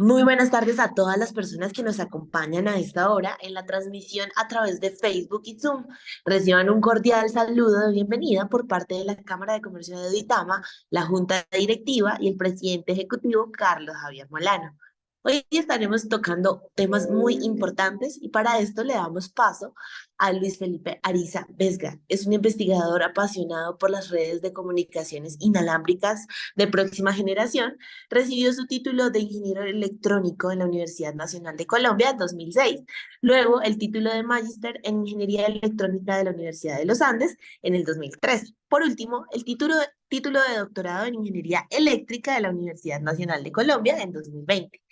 Muy buenas tardes a todas las personas que nos acompañan a esta hora en la transmisión a través de Facebook y Zoom. Reciban un cordial saludo de bienvenida por parte de la Cámara de Comercio de Duitama, la Junta Directiva y el presidente ejecutivo Carlos Javier Molano. Hoy estaremos tocando temas muy importantes y para esto le damos paso a Luis Felipe Ariza Vesga. Es un investigador apasionado por las redes de comunicaciones inalámbricas de próxima generación. Recibió su título de ingeniero electrónico en la Universidad Nacional de Colombia en 2006, luego el título de magíster en ingeniería electrónica de la Universidad de los Andes en el 2013. Por último, el título de doctorado en ingeniería eléctrica de la Universidad Nacional de Colombia en 2020.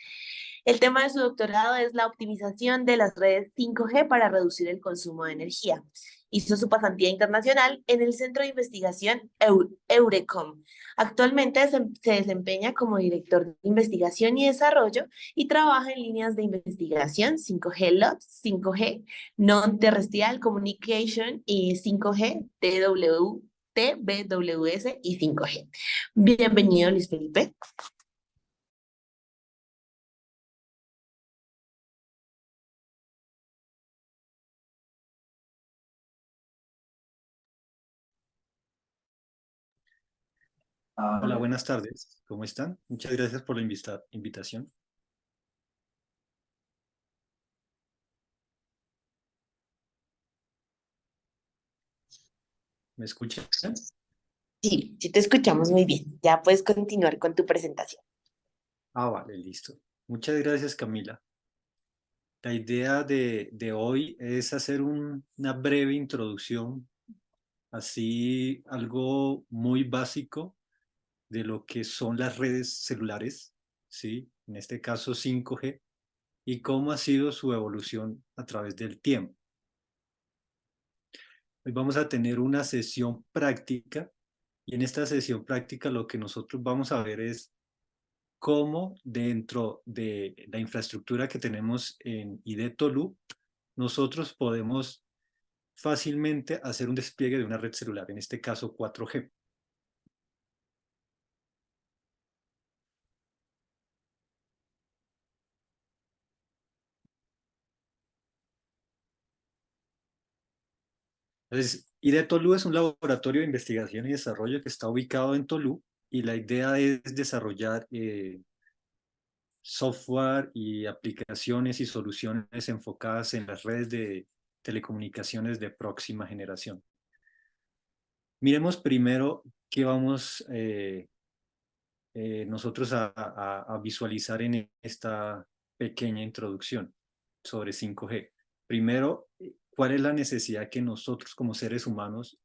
El tema de su doctorado es la optimización de las redes 5G para reducir el consumo de energía. Hizo su pasantía internacional en el Centro de Investigación Eurecom. Actualmente se desempeña como director de investigación y desarrollo y trabaja en líneas de investigación 5G LOT, 5G Non-Terrestrial Communication y 5G TW, TBWS y 5G. Bienvenido, Luis Felipe. Hola, buenas tardes. ¿Cómo están? Muchas gracias por la invitación. ¿Me escuchan? Sí, sí te escuchamos muy bien. Ya puedes continuar con tu presentación. Vale, listo. Muchas gracias, Camila. La idea de hoy es hacer una breve introducción, así algo muy básico de lo que son las redes celulares, ¿sí? En este caso 5G, y cómo ha sido su evolución a través del tiempo. Hoy vamos a tener una sesión práctica y en esta sesión práctica lo que nosotros vamos a ver es cómo dentro de la infraestructura que tenemos en IDETOLU nosotros podemos fácilmente hacer un despliegue de una red celular, en este caso 4G. Entonces, IDETOLU es un laboratorio de investigación y desarrollo que está ubicado en Tolú y la idea es desarrollar software y aplicaciones y soluciones enfocadas en las redes de telecomunicaciones de próxima generación. Miremos primero qué vamos nosotros a visualizar en esta pequeña introducción sobre 5G. Primero, ¿cuál es la necesidad que nosotros como seres humanos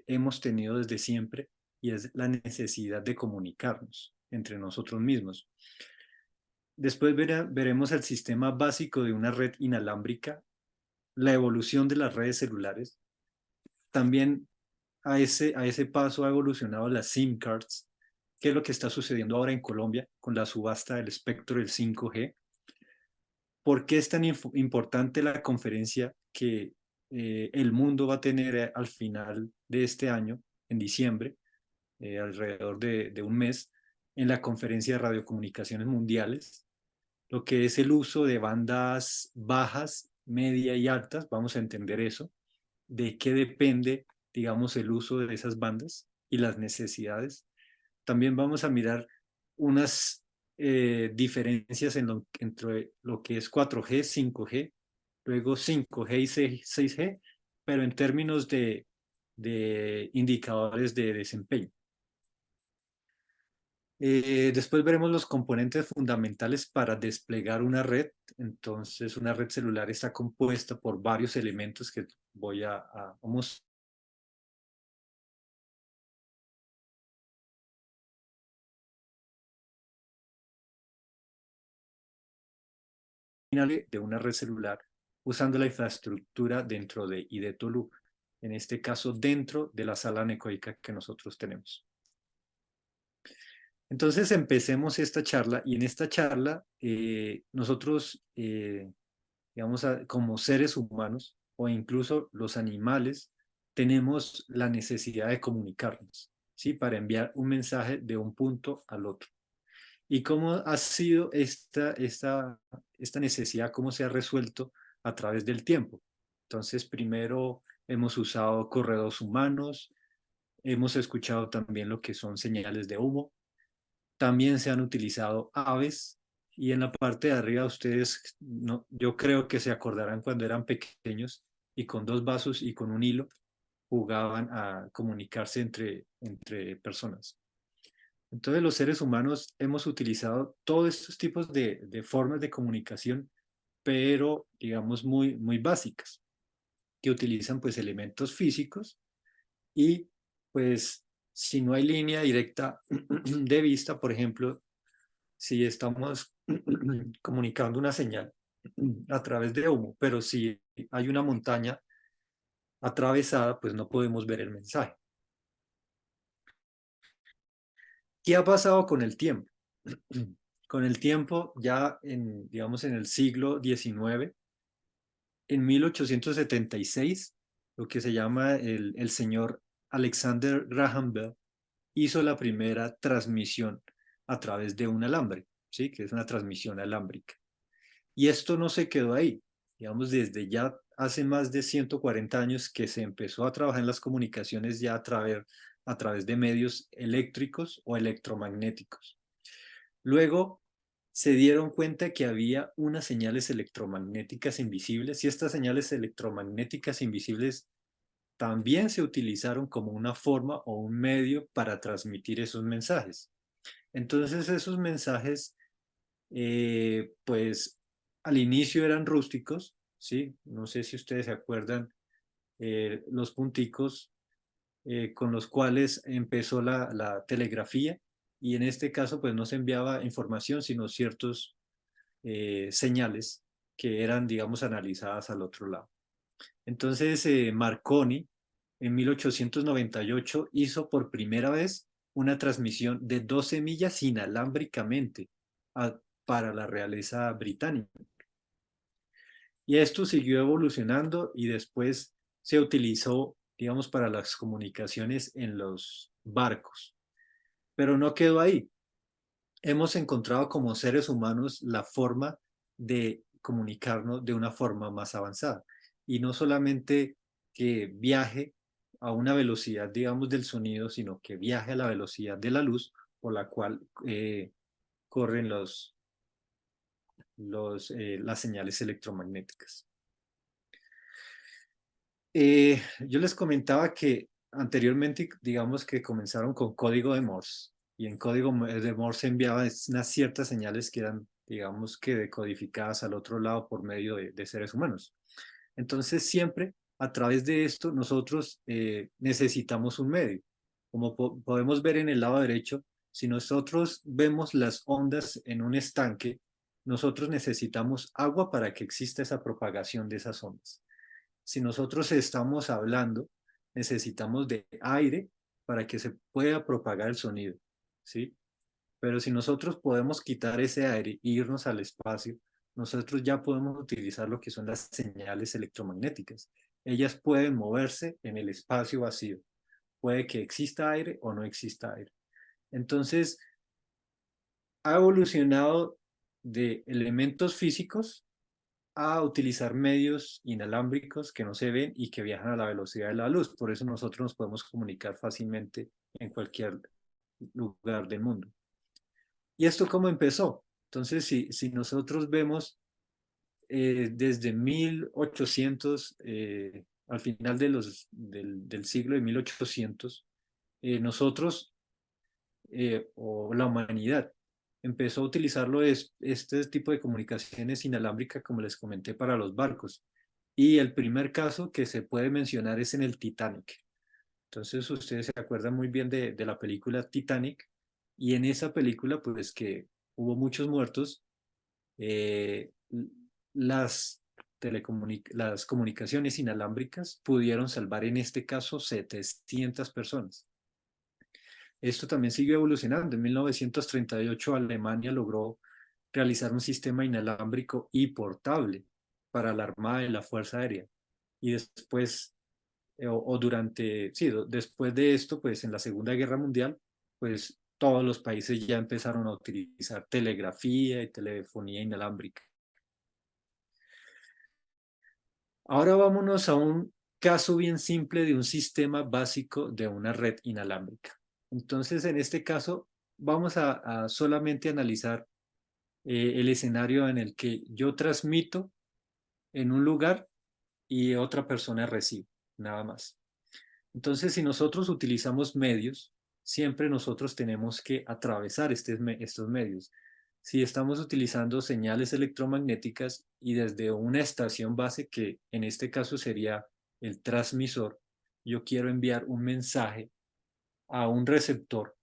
hemos tenido desde siempre? Y es la necesidad de comunicarnos entre nosotros mismos. Después veremos el sistema básico de una red inalámbrica, la evolución de las redes celulares. También a ese paso ha evolucionado las SIM cards, qué es lo que está sucediendo ahora en Colombia con la subasta del espectro del 5G. ¿Por qué es tan importante la conferencia que el mundo va a tener al final de este año, en diciembre, alrededor de un mes, en la conferencia de radiocomunicaciones mundiales? Lo que es el uso de bandas bajas, media y altas, vamos a entender eso, de qué depende, digamos, el uso de esas bandas y las necesidades. También vamos a mirar unas diferencias entre lo que es 4G, 5G, luego 5G y 6G, pero en términos de indicadores de desempeño. Después veremos los componentes fundamentales para desplegar una red. Entonces, una red celular está compuesta por varios elementos que voy a mostrar de una red celular usando la infraestructura dentro de IDETOLU, en este caso dentro de la sala anecoica que nosotros tenemos. Entonces empecemos esta charla y en esta charla nosotros, digamos, como seres humanos o incluso los animales, tenemos la necesidad de comunicarnos, ¿sí? Para enviar un mensaje de un punto al otro. ¿Y cómo ha sido esta necesidad, cómo se ha resuelto a través del tiempo? Entonces, primero hemos usado correos humanos, hemos escuchado también lo que son señales de humo, también se han utilizado aves y en la parte de arriba ustedes, no, yo creo que se acordarán cuando eran pequeños y con dos vasos y con un hilo jugaban a comunicarse entre personas. Entonces los seres humanos hemos utilizado todos estos tipos de formas de comunicación, pero digamos muy básicas, que utilizan pues elementos físicos y pues si no hay línea directa de vista, por ejemplo, si estamos comunicando una señal a través de humo, pero si hay una montaña atravesada, pues no podemos ver el mensaje. ¿Qué ha pasado con el tiempo? Con el tiempo, ya digamos, en el siglo XIX, en 1876, lo que se llama el señor Alexander Graham Bell hizo la primera transmisión a través de un alambre, ¿sí? Que es una transmisión alámbrica. Y esto no se quedó ahí. Digamos, desde ya hace más de 140 años que se empezó a trabajar en las comunicaciones ya a través de medios eléctricos o electromagnéticos. Luego se dieron cuenta que había unas señales electromagnéticas invisibles y estas señales electromagnéticas invisibles también se utilizaron como una forma o un medio para transmitir esos mensajes. Entonces esos mensajes, pues al inicio eran rústicos, ¿sí? No sé si ustedes se acuerdan los punticos con los cuales empezó la telegrafía y en este caso pues no se enviaba información sino ciertos señales que eran digamos analizadas al otro lado. Entonces Marconi en 1898 hizo por primera vez una transmisión de 12 millas inalámbricamente para la realeza británica. Y esto siguió evolucionando y después se utilizó, digamos, para las comunicaciones en los barcos. Pero no quedó ahí. Hemos encontrado como seres humanos la forma de comunicarnos de una forma más avanzada. Y no solamente que viaje a una velocidad, digamos, del sonido, sino que viaje a la velocidad de la luz por la cual corren las señales electromagnéticas. Yo les comentaba que anteriormente, digamos que comenzaron con código de Morse y en código de Morse se enviaban unas ciertas señales que eran, digamos que decodificadas al otro lado por medio de seres humanos. Entonces siempre a través de esto nosotros necesitamos un medio. Como podemos ver en el lado derecho, si nosotros vemos las ondas en un estanque, nosotros necesitamos agua para que exista esa propagación de esas ondas. Si nosotros estamos hablando, necesitamos de aire para que se pueda propagar el sonido, ¿sí? Pero si nosotros podemos quitar ese aire e irnos al espacio, nosotros ya podemos utilizar lo que son las señales electromagnéticas. Ellas pueden moverse en el espacio vacío. Puede que exista aire o no exista aire. Entonces, ha evolucionado de elementos físicos a utilizar medios inalámbricos que no se ven y que viajan a la velocidad de la luz. Por eso nosotros nos podemos comunicar fácilmente en cualquier lugar del mundo. ¿Y esto cómo empezó? Entonces, si nosotros vemos desde 1800, al final del siglo de 1800, nosotros o la humanidad empezó a utilizarlo este tipo de comunicaciones inalámbricas, como les comenté, para los barcos. Y el primer caso que se puede mencionar es en el Titanic. Entonces ustedes se acuerdan muy bien de la película Titanic y en esa película pues que hubo muchos muertos, eh, las comunicaciones inalámbricas pudieron salvar en este caso 700 personas. Esto también siguió evolucionando. En 1938 Alemania logró realizar un sistema inalámbrico y portable para la Armada y la Fuerza Aérea. Y después, o durante, sí, después de esto, pues en la Segunda Guerra Mundial, pues todos los países ya empezaron a utilizar telegrafía y telefonía inalámbrica. Ahora vámonos a un caso bien simple de un sistema básico de una red inalámbrica. Entonces, en este caso, vamos a solamente analizar el escenario en el que yo transmito en un lugar y otra persona recibe, nada más. Entonces, si nosotros utilizamos medios, siempre nosotros tenemos que atravesar estos medios. Si estamos utilizando señales electromagnéticas y desde una estación base, que en este caso sería el transmisor, yo quiero enviar un mensaje a un receptor,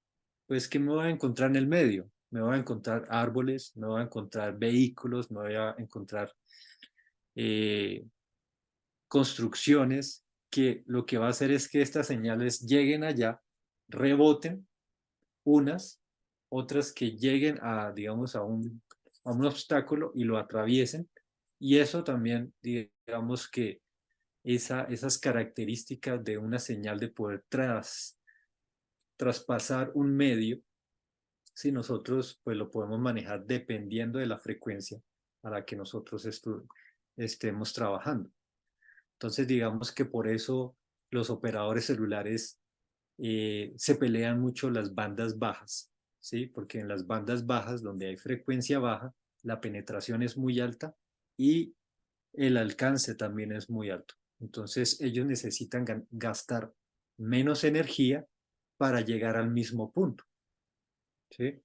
pues ¿qué me voy a encontrar en el medio? Me voy a encontrar árboles, me voy a encontrar vehículos, me voy a encontrar eh, construcciones que lo que va a hacer es que estas señales lleguen allá, reboten unas, otras que lleguen a, digamos, a un obstáculo y lo atraviesen. Y eso también, digamos que esas características de una señal de poder traspasar un medio, si nosotros pues lo podemos manejar dependiendo de la frecuencia a la que nosotros estemos trabajando. Entonces, digamos que por eso los operadores celulares se pelean mucho las bandas bajas, ¿sí? Porque en las bandas bajas, donde hay frecuencia baja, la penetración es muy alta y el alcance también es muy alto. Entonces, ellos necesitan gastar menos energía para llegar al mismo punto, ¿sí?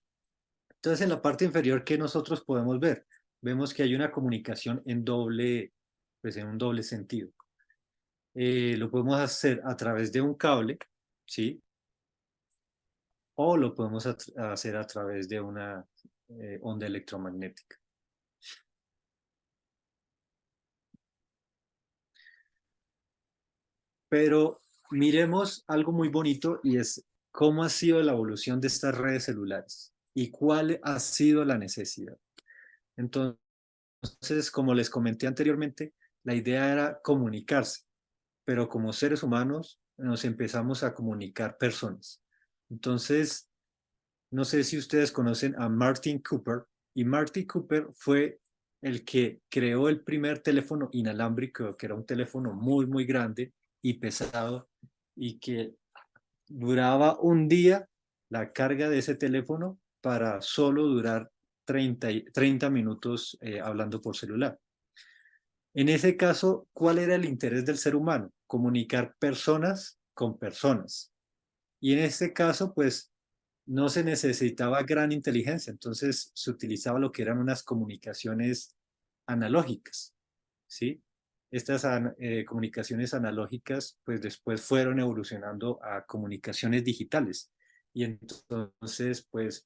Entonces, en la parte inferior, ¿qué nosotros podemos ver? Vemos que hay una comunicación en pues en un doble sentido. Lo podemos hacer a través de un cable, ¿sí? O lo podemos hacer a través de una onda electromagnética. Pero miremos algo muy bonito y es cómo ha sido la evolución de estas redes celulares y cuál ha sido la necesidad. Entonces, como les comenté anteriormente, la idea era comunicarse, pero como seres humanos nos empezamos a comunicar personas. Entonces, no sé si ustedes conocen a Martin Cooper, y Martin Cooper fue el que creó el primer teléfono inalámbrico, que era un teléfono muy, muy grande y pesado, y que duraba un día la carga de ese teléfono para solo durar 30 minutos hablando por celular. En ese caso, ¿cuál era el interés del ser humano? Comunicar personas con personas. Y en este caso, pues, no se necesitaba gran inteligencia, entonces se utilizaba lo que eran unas comunicaciones analógicas, ¿sí? Estas comunicaciones analógicas, pues después fueron evolucionando a comunicaciones digitales. Y entonces, pues,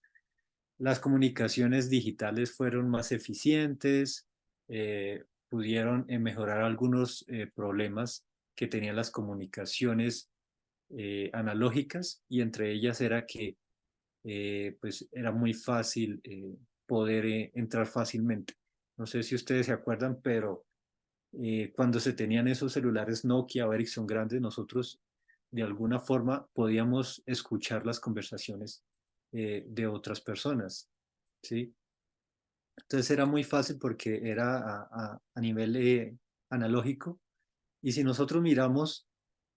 las comunicaciones digitales fueron más eficientes, pudieron mejorar algunos problemas que tenían las comunicaciones analógicas, y entre ellas era que pues era muy fácil poder entrar fácilmente. No sé si ustedes se acuerdan, pero cuando se tenían esos celulares Nokia o Ericsson grandes, nosotros de alguna forma podíamos escuchar las conversaciones de otras personas, ¿sí? Entonces era muy fácil porque era a nivel analógico. Y si nosotros miramos,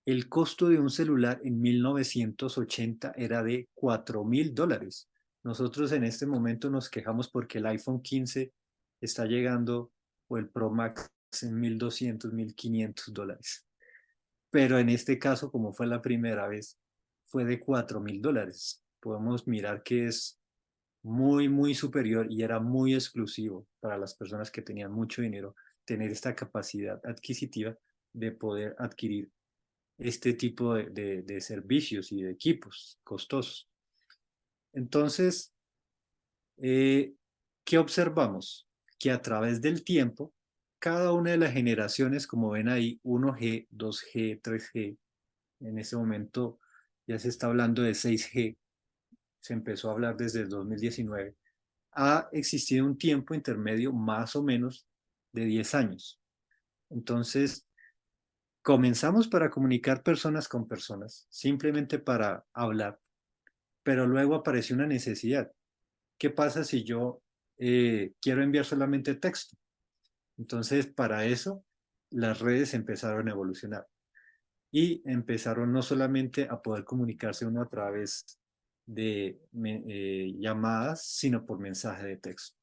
el costo de un celular en 1980 era de $4.000. Nosotros en este momento nos quejamos porque el iPhone 15 está llegando, o el Pro Max, en $1.200, $1.500. Pero en este caso, como fue la primera vez, fue de $4.000. Podemos mirar que es muy, muy superior y era muy exclusivo para las personas que tenían mucho dinero tener esta capacidad adquisitiva de poder adquirir este tipo de servicios y de equipos costosos. Entonces, ¿qué observamos? Que a través del tiempo, cada una de las generaciones, como ven ahí, 1G, 2G, 3G, en ese momento ya se está hablando de 6G, se empezó a hablar desde el 2019, ha existido un tiempo intermedio más o menos de 10 años. Entonces, comenzamos para comunicar personas con personas, simplemente para hablar, pero luego apareció una necesidad. ¿Qué pasa si yo quiero enviar solamente texto? Entonces, para eso, las redes empezaron a evolucionar y empezaron no solamente a poder comunicarse uno a través de llamadas, sino por mensaje de texto.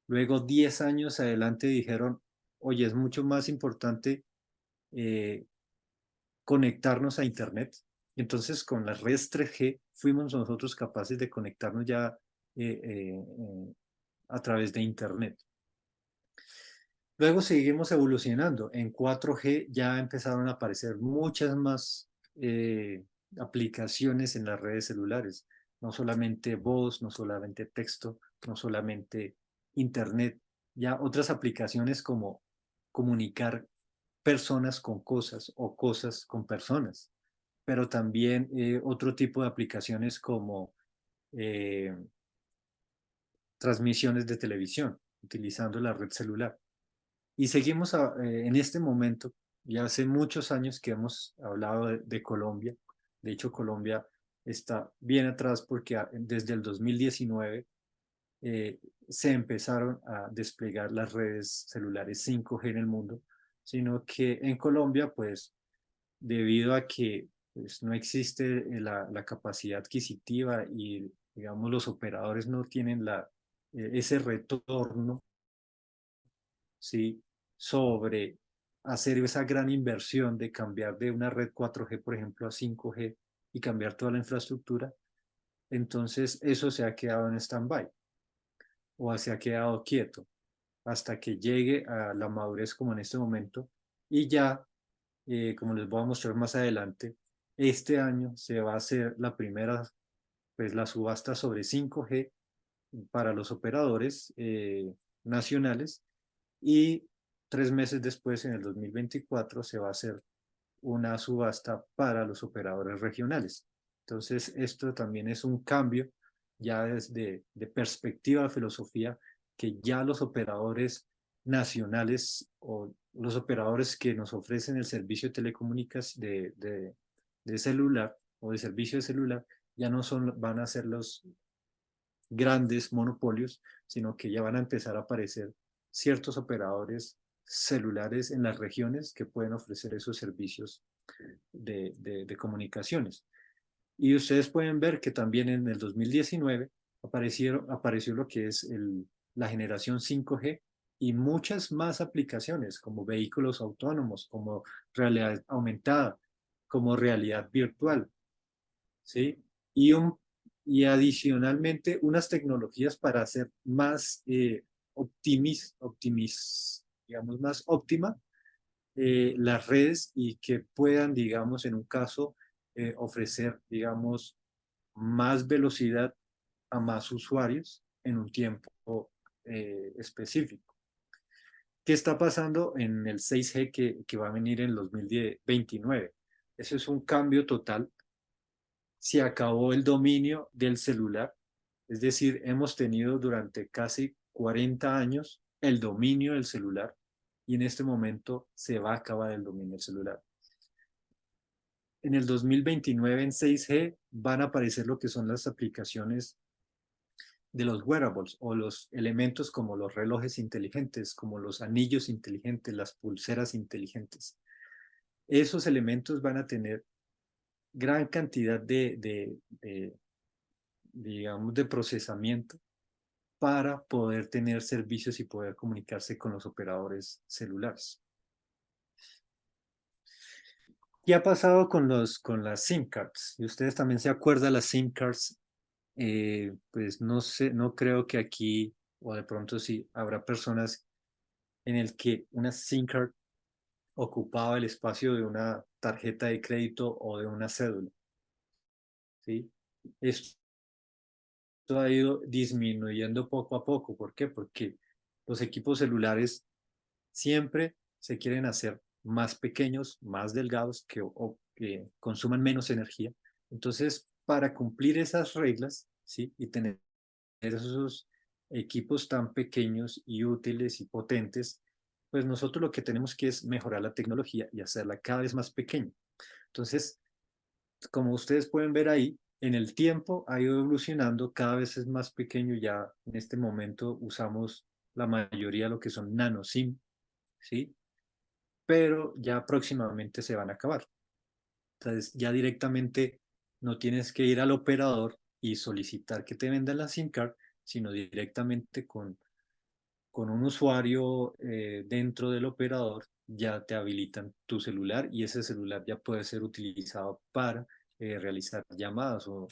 Luego, 10 años adelante, dijeron, oye, es mucho más importante eh, conectarnos a Internet. Entonces, con las redes 3G, fuimos nosotros capaces de conectarnos ya a través de Internet. Luego seguimos evolucionando. En 4G ya empezaron a aparecer muchas más aplicaciones en las redes celulares. No solamente voz, no solamente texto, no solamente Internet. Ya otras aplicaciones como comunicar personas con cosas o cosas con personas. Pero también otro tipo de aplicaciones como eh, transmisiones de televisión, utilizando la red celular. Y seguimos en este momento, ya hace muchos años que hemos hablado de Colombia. De hecho, Colombia está bien atrás porque desde el 2019 eh, se empezaron a desplegar las redes celulares 5G en el mundo, sino que en Colombia, pues, debido a que pues, no existe la capacidad adquisitiva y, digamos, los operadores no tienen ese retorno, ¿sí? Sobre hacer esa gran inversión de cambiar de una red 4G, por ejemplo, a 5G y cambiar toda la infraestructura, entonces eso se ha quedado en stand-by o se ha quedado quieto hasta que llegue a la madurez como en este momento y ya, como les voy a mostrar más adelante, este año se va a hacer la primera, pues la subasta sobre 5G para los operadores nacionales y 3 meses después, en el 2024, se va a hacer una subasta para los operadores regionales. Entonces, esto también es un cambio ya desde de perspectiva de filosofía, que ya los operadores nacionales o los operadores que nos ofrecen el servicio de telecomunicaciones de celular o de servicio de celular, ya no son, van a ser los grandes monopolios, sino que ya van a empezar a aparecer ciertos operadores celulares en las regiones que pueden ofrecer esos servicios de comunicaciones. Y ustedes pueden ver que también en el 2019 apareció lo que es la generación 5G y muchas más aplicaciones como vehículos autónomos, como realidad aumentada, como realidad virtual, ¿sí? Y, y adicionalmente unas tecnologías para hacer más digamos, más óptima las redes y que puedan, digamos, en un caso, ofrecer, digamos, más velocidad a más usuarios en un tiempo específico. ¿Qué está pasando en el 6G que va a venir en 2029? Eso es un cambio total. Se acabó el dominio del celular, es decir, hemos tenido durante casi 40 años el dominio del celular y en este momento se va a acabar el dominio del celular. En el 2029 en 6G van a aparecer lo que son las aplicaciones de los wearables o los elementos como los relojes inteligentes, como los anillos inteligentes, las pulseras inteligentes. Esos elementos van a tener gran cantidad digamos, de procesamiento para poder tener servicios y poder comunicarse con los operadores celulares. ¿Qué ha pasado con las SIM cards? Y ustedes también se acuerdan las SIM cards, pues no sé, no creo que aquí, o de pronto sí, habrá personas en el que una SIM card ocupaba el espacio de una tarjeta de crédito o de una cédula, ¿sí? Esto ha ido disminuyendo poco a poco. ¿Por qué? Porque los equipos celulares siempre se quieren hacer más pequeños, más delgados, que consuman menos energía. Entonces, para cumplir esas reglas, ¿sí? Y tener esos equipos tan pequeños y útiles y potentes, pues nosotros lo que tenemos que es mejorar la tecnología y hacerla cada vez más pequeña. Entonces, como ustedes pueden ver ahí, en el tiempo ha ido evolucionando, cada vez es más pequeño, ya en este momento usamos la mayoría de lo que son nano SIM, ¿sí? Pero ya próximamente se van a acabar. Entonces ya directamente no tienes que ir al operador y solicitar que te vendan la SIM card, sino directamente con un usuario dentro del operador ya te habilitan tu celular y ese celular ya puede ser utilizado para realizar llamadas o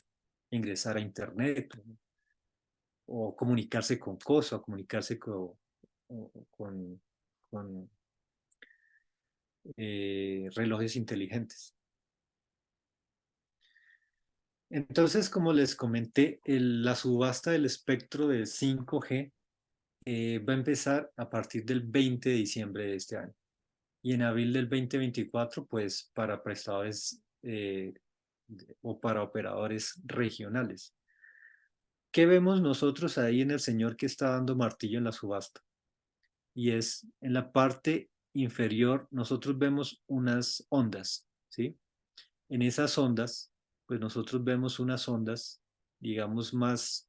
ingresar a internet o comunicarse con cosas, o comunicarse con relojes inteligentes. Entonces, como les comenté, la subasta del espectro de 5G va a empezar a partir del 20 de diciembre de este año. Y en abril del 2024, pues para prestadores o para operadores regionales. ¿Qué vemos nosotros ahí en el señor que está dando martillo en la subasta? Y es en la parte inferior, nosotros vemos unas ondas, ¿sí? En esas ondas, pues nosotros vemos unas ondas, digamos, más,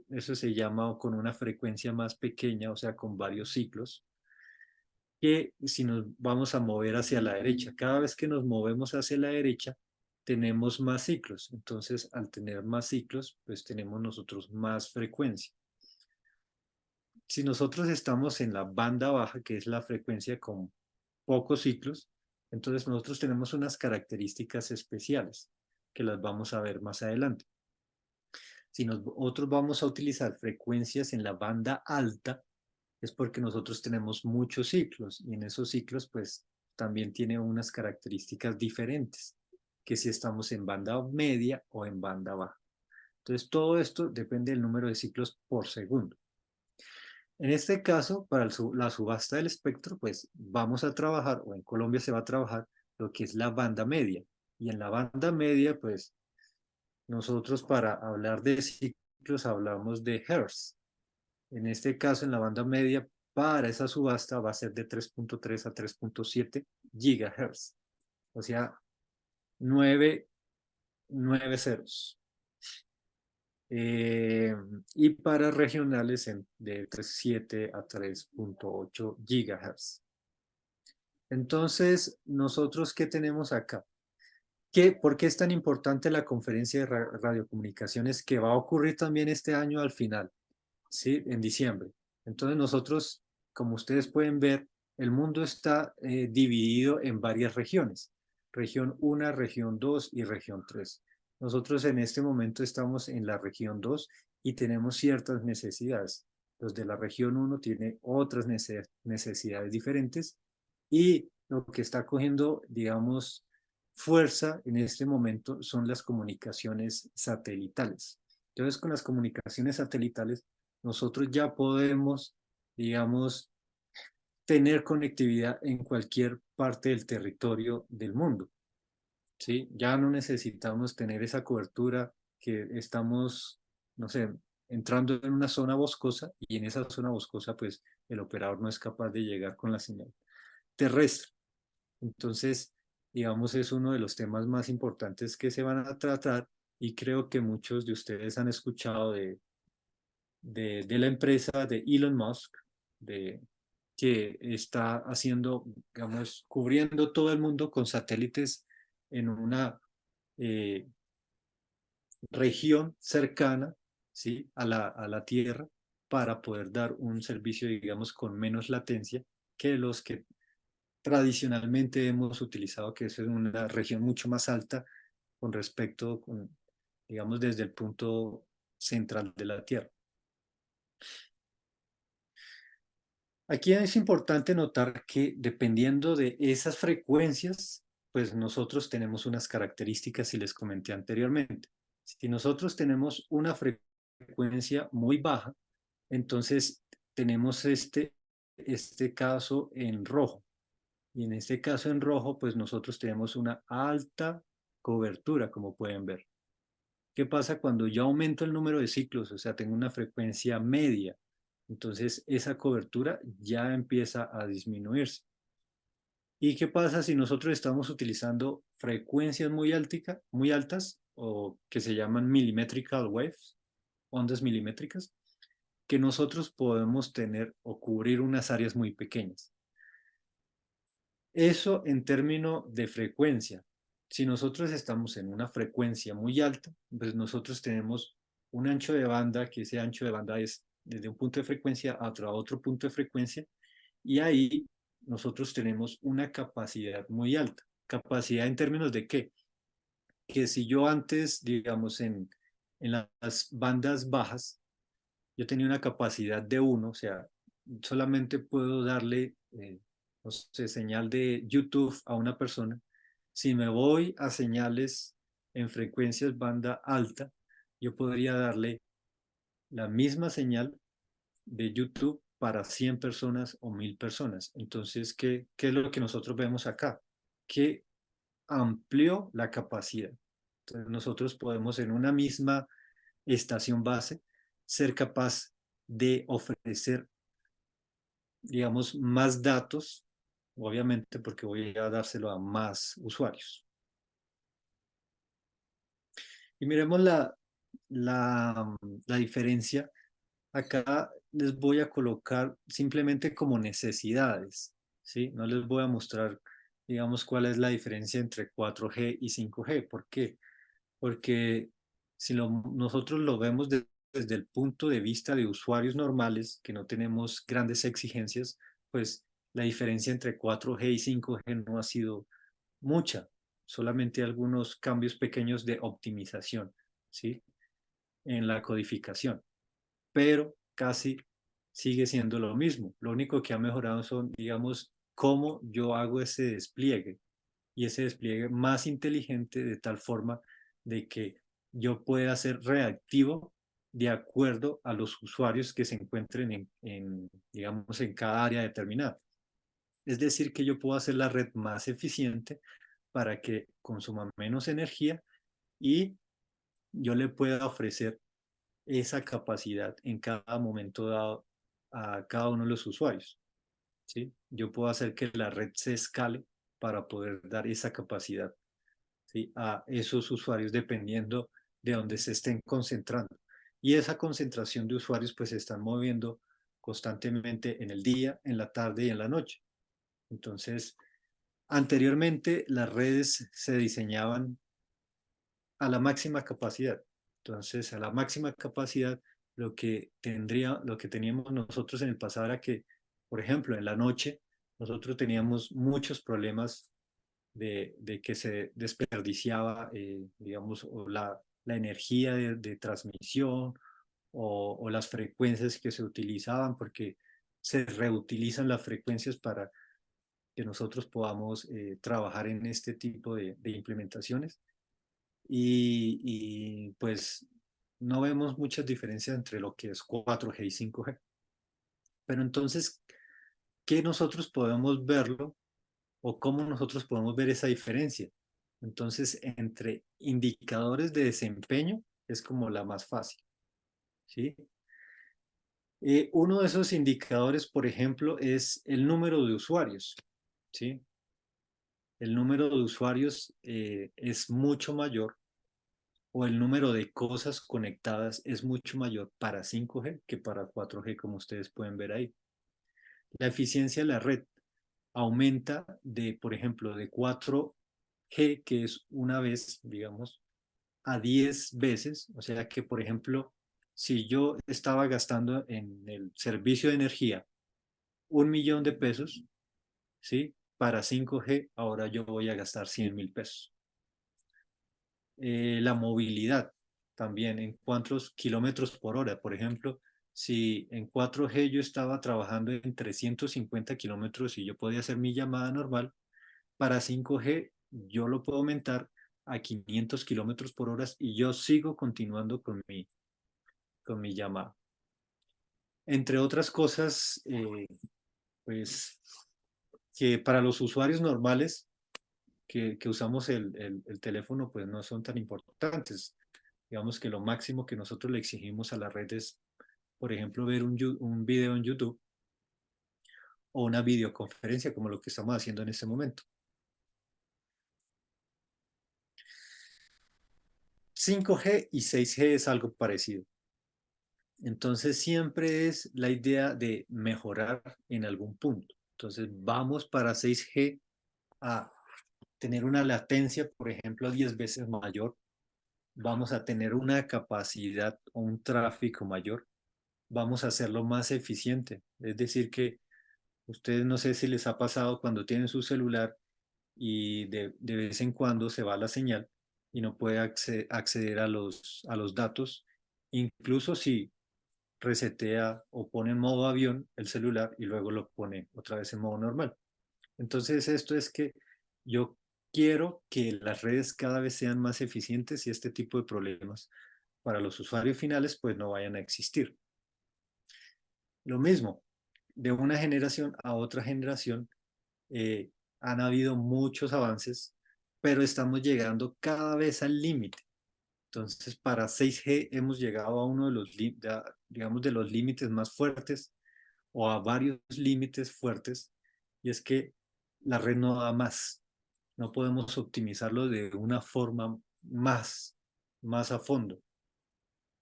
eso se llama con una frecuencia más pequeña, o sea, con varios ciclos, que si nos vamos a mover hacia la derecha, cada vez que nos movemos hacia la derecha, tenemos más ciclos. Entonces, al tener más ciclos, pues tenemos nosotros más frecuencia. Si nosotros estamos en la banda baja, que es la frecuencia con pocos ciclos, entonces nosotros tenemos unas características especiales que las vamos a ver más adelante. Si nosotros vamos a utilizar frecuencias en la banda alta, es porque nosotros tenemos muchos ciclos y en esos ciclos pues también tiene unas características diferentes que si estamos en banda media o en banda baja. Entonces todo esto depende del número de ciclos por segundo. En este caso, para la subasta del espectro, pues vamos a trabajar, o en Colombia se va a trabajar, lo que es la banda media. Y en la banda media, pues nosotros para hablar de ciclos hablamos de hertz. En este caso, en la banda media, para esa subasta va a ser de 3.3 a 3.7 gigahertz. O sea, 9 ceros. Y para regionales de 3.7 a 3.8 gigahertz. Entonces, nosotros, ¿qué tenemos acá? ¿Por qué es tan importante la conferencia de radiocomunicaciones que va a ocurrir también este año al final? ¿Sí? En diciembre. Entonces nosotros, como ustedes pueden ver, el mundo está dividido en varias regiones. Región 1, región 2 y región 3. Nosotros en este momento estamos en la región 2 y tenemos ciertas necesidades. Los de la región 1 tienen otras necesidades diferentes y lo que está cogiendo, digamos, fuerza en este momento son las comunicaciones satelitales. Entonces, con las comunicaciones satelitales, nosotros ya podemos, digamos, tener conectividad en cualquier parte del territorio del mundo, ¿sí? Ya no necesitamos tener esa cobertura que estamos, no sé, entrando en una zona boscosa y en esa zona boscosa, pues, el operador no es capaz de llegar con la señal terrestre. Entonces, digamos, es uno de los temas más importantes que se van a tratar y creo que muchos de ustedes han escuchado de la empresa de Elon Musk, que está haciendo, digamos, cubriendo todo el mundo con satélites en una eh, región cercana, ¿sí? a la Tierra para poder dar un servicio, digamos, con menos latencia que los que tradicionalmente hemos utilizado, que es una región mucho más alta con respecto, digamos, desde el punto central de la Tierra. Aquí es importante notar que dependiendo de esas frecuencias, pues nosotros tenemos unas características y les comenté anteriormente. Si nosotros tenemos una frecuencia muy baja, entonces tenemos este caso en rojo. Y en este caso en rojo, pues nosotros tenemos una alta cobertura, como pueden ver. ¿Qué pasa cuando yo aumento el número de ciclos? O sea, tengo una frecuencia media. Entonces, esa cobertura ya empieza a disminuirse. ¿Y qué pasa si nosotros estamos utilizando frecuencias muy altas? o que se llaman millimetrical waves, ondas milimétricas, que nosotros podemos tener o cubrir unas áreas muy pequeñas. Eso en términos de frecuencia. Si nosotros estamos en una frecuencia muy alta, pues nosotros tenemos un ancho de banda, que ese ancho de banda es desde un punto de frecuencia a otro punto de frecuencia, y ahí nosotros tenemos una capacidad muy alta. ¿Capacidad en términos de qué? Que si yo antes, digamos, en las bandas bajas, yo tenía una capacidad de 1, o sea, solamente puedo darle, no sé, señal de YouTube a una persona. Si me voy a señales en frecuencias banda alta, yo podría darle la misma señal de YouTube para 100 personas o 1000 personas. Entonces, ¿qué es lo que nosotros vemos acá? Que amplió la capacidad. Entonces, nosotros podemos en una misma estación base ser capaz de ofrecer, digamos, más datos, obviamente porque voy a dárselo a más usuarios. Y miremos la diferencia. Acá les voy a colocar simplemente como necesidades, ¿sí? No les voy a mostrar, digamos, cuál es la diferencia entre 4G y 5G. ¿Por qué? Porque si nosotros lo vemos desde el punto de vista de usuarios normales, que no tenemos grandes exigencias, pues la diferencia entre 4G y 5G no ha sido mucha, solamente algunos cambios pequeños de optimización, ¿sí? En la codificación, pero casi sigue siendo lo mismo. Lo único que ha mejorado son, digamos, cómo yo hago ese despliegue y ese despliegue más inteligente de tal forma de que yo pueda ser reactivo de acuerdo a los usuarios que se encuentren digamos, en cada área determinada. Es decir, que yo puedo hacer la red más eficiente para que consuma menos energía y yo le pueda ofrecer esa capacidad en cada momento dado a cada uno de los usuarios, ¿sí? Yo puedo hacer que la red se escale para poder dar esa capacidad, ¿sí? A esos usuarios dependiendo de dónde se estén concentrando. Y esa concentración de usuarios pues se están moviendo constantemente en el día, en la tarde y en la noche. Entonces, anteriormente las redes se diseñaban a la máxima capacidad. Entonces, a la máxima capacidad, lo que teníamos nosotros en el pasado era que, por ejemplo, en la noche, nosotros teníamos muchos problemas de que se desperdiciaba, digamos, o la energía de transmisión o las frecuencias que se utilizaban, porque se reutilizan las frecuencias para que nosotros podamos trabajar en este tipo de implementaciones. Pues no vemos muchas diferencias entre lo que es 4G y 5G. Pero entonces, ¿qué nosotros podemos verlo o cómo nosotros podemos ver esa diferencia? Entonces, entre indicadores de desempeño es como la más fácil, ¿sí? Uno de esos indicadores, por ejemplo, es el número de usuarios, ¿sí? El número de usuarios es mucho mayor o el número de cosas conectadas es mucho mayor para 5G que para 4G, como ustedes pueden ver ahí. La eficiencia de la red aumenta por ejemplo, de 4G, que es una vez, digamos, a 10 veces. O sea que, por ejemplo, si yo estaba gastando en el servicio de energía 1.000.000 de pesos, ¿sí? Para 5G, ahora yo voy a gastar 100.000 pesos. La movilidad también, en cuántos kilómetros por hora. Por ejemplo, si en 4G yo estaba trabajando en 350 kilómetros y yo podía hacer mi llamada normal, para 5G yo lo puedo aumentar a 500 kilómetros por hora y yo sigo continuando con mi llamada. Entre otras cosas, pues que para los usuarios normales que usamos el teléfono, pues no son tan importantes. Digamos que lo máximo que nosotros le exigimos a la red es, por ejemplo, ver un video en YouTube o una videoconferencia como lo que estamos haciendo en este momento. 5G y 6G es algo parecido. Entonces siempre es la idea de mejorar en algún punto. Entonces vamos para 6G a tener una latencia, por ejemplo, 10 veces mayor. Vamos a tener una capacidad o un tráfico mayor. Vamos a hacerlo más eficiente. Es decir, que ustedes no sé si les ha pasado cuando tienen su celular y de vez en cuando se va la señal y no puede acceder a los datos, incluso si resetea o pone en modo avión el celular y luego lo pone otra vez en modo normal. Entonces esto es que yo quiero que las redes cada vez sean más eficientes y este tipo de problemas para los usuarios finales pues no vayan a existir. Lo mismo, de una generación a otra generación eh, han habido muchos avances, pero estamos llegando cada vez al límite. Entonces, para 6G hemos llegado a uno de los, digamos, de los límites más fuertes o a varios límites fuertes, y es que la red no da más. No podemos optimizarlo de una forma más a fondo.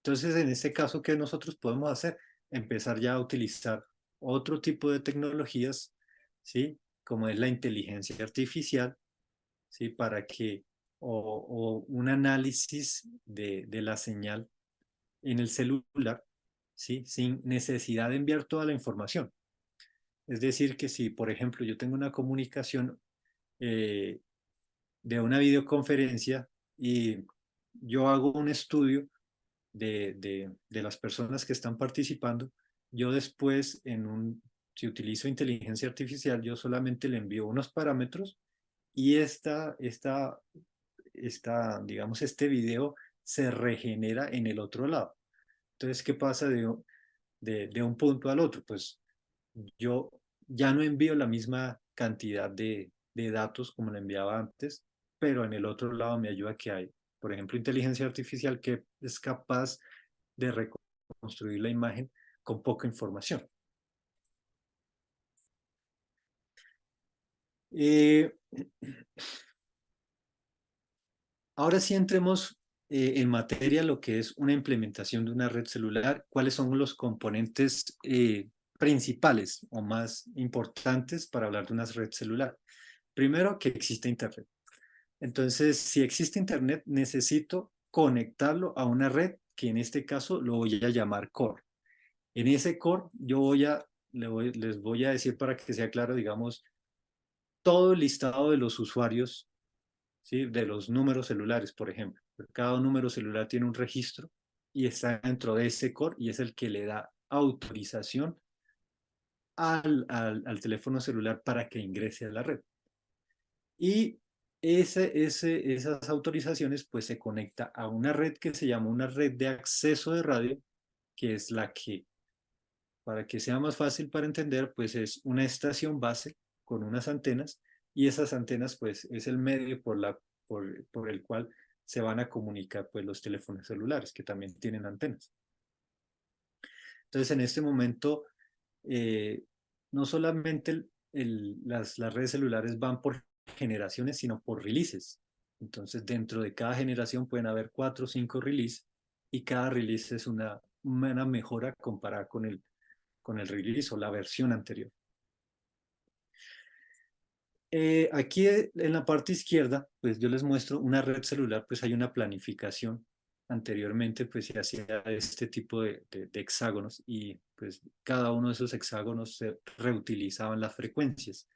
Entonces, en este caso, ¿qué nosotros podemos hacer? Empezar ya a utilizar otro tipo de tecnologías, ¿sí? Como es la inteligencia artificial, ¿sí? Para que, o un análisis de la señal en el celular, ¿sí? Sin necesidad de enviar toda la información. Es decir, que si, por ejemplo, yo tengo una comunicación eh, de una videoconferencia y yo hago un estudio de las personas que están participando, yo después, si utilizo inteligencia artificial, yo solamente le envío unos parámetros y digamos, este video se regenera en el otro lado. Entonces, ¿qué pasa de un punto al otro? Pues yo ya no envío la misma cantidad de datos como la enviaba antes, pero en el otro lado me ayuda que hay, por ejemplo, inteligencia artificial que es capaz de reconstruir la imagen con poca información. Eh, Ahora sí entremos en materia lo que es una implementación de una red celular, cuáles son los componentes principales o más importantes para hablar de una red celular. Primero, que existe Internet. Entonces, si existe Internet, necesito conectarlo a una red que en este caso lo voy a llamar core. En ese core yo les voy a decir para que sea claro, digamos, todo el listado de los usuarios, ¿sí? De los números celulares, por ejemplo. Cada número celular tiene un registro y está dentro de ese core y es el que le da autorización al teléfono celular para que ingrese a la red. Y esas autorizaciones pues se conecta a una red que se llama una red de acceso de radio, que es la que, para que sea más fácil para entender, pues es una estación base con unas antenas y esas antenas pues es el medio por el cual se van a comunicar pues los teléfonos celulares que también tienen antenas. Entonces en este momento eh, no solamente las redes celulares van por generaciones, sino por releases. Entonces, dentro de cada generación pueden haber 4 o 5 releases y cada release es una mejora comparada con el release o la versión anterior. Aquí en la parte izquierda, pues yo les muestro una red celular, pues hay una planificación. Anteriormente, pues se hacía este tipo de hexágonos y pues cada uno de esos hexágonos se reutilizaban las frecuencias.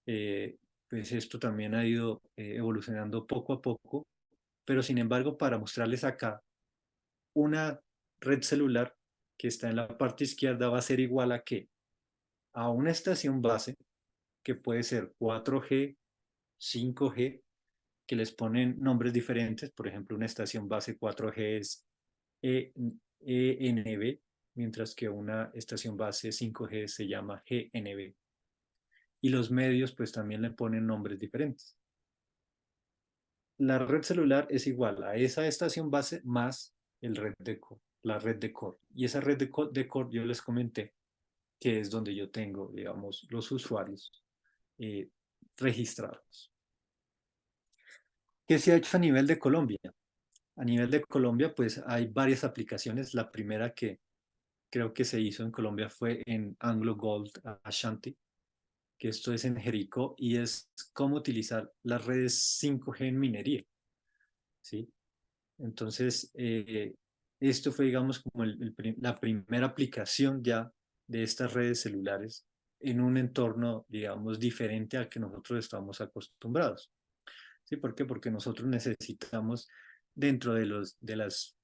Pues esto también ha ido evolucionando poco a poco, pero sin embargo, para mostrarles acá, una red celular que está en la parte izquierda va a ser igual a ¿qué? A una estación base que puede ser 4G, 5G, que les ponen nombres diferentes. Por ejemplo, una estación base 4G es ENB, mientras que una estación base 5G se llama GNB. Y los medios pues también le ponen nombres diferentes. La red celular es igual a esa estación base más la red de core. Y esa red de core yo les comenté que es donde yo tengo, digamos, los usuarios eh, registrados. ¿Qué se ha hecho a nivel de Colombia? A nivel de Colombia, pues hay varias aplicaciones. La primera que creo que se hizo en Colombia fue en Anglo Gold Ashanti, que esto es en Jericó y es cómo utilizar las redes 5G en minería, ¿sí? Entonces, esto fue, digamos, como la primera aplicación ya de estas redes celulares en un entorno, digamos, diferente al que nosotros estamos acostumbrados. ¿Sí? ¿Por qué? Porque nosotros necesitamos, dentro de las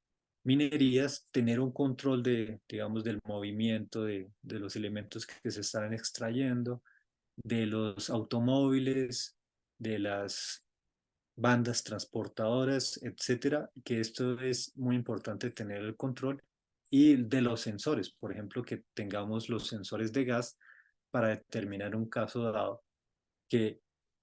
minerías, tener un control de, digamos, del movimiento de los elementos que se están extrayendo, de los automóviles, de las bandas transportadoras, etcétera, que esto es muy importante tener el control y de los sensores, por ejemplo, que tengamos los sensores de gas para determinar un caso dado que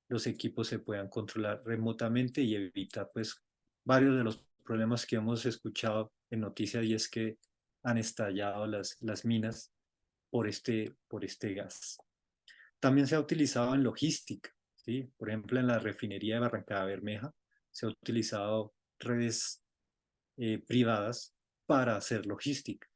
los equipos se puedan controlar remotamente y evitar pues varios de los problemas que hemos escuchado en noticias y es que han estallado las minas por este gas. También se ha utilizado en logística, ¿sí? Por ejemplo, en la refinería de Barranca Bermeja se ha utilizado redes privadas para hacer logística.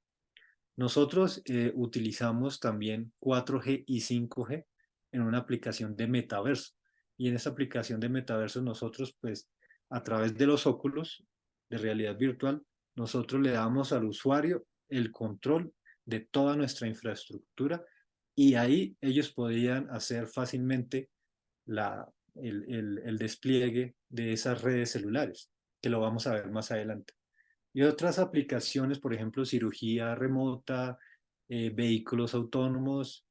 Nosotros utilizamos también 4G y 5G en una aplicación de metaverso. Y en esa aplicación de metaverso nosotros, pues, a través de los óculos de realidad virtual, nosotros le damos al usuario el control de toda nuestra infraestructura y ahí ellos podrían hacer fácilmente el despliegue de esas redes celulares, que lo vamos a ver más adelante. Y otras aplicaciones, por ejemplo, cirugía remota, vehículos autónomos,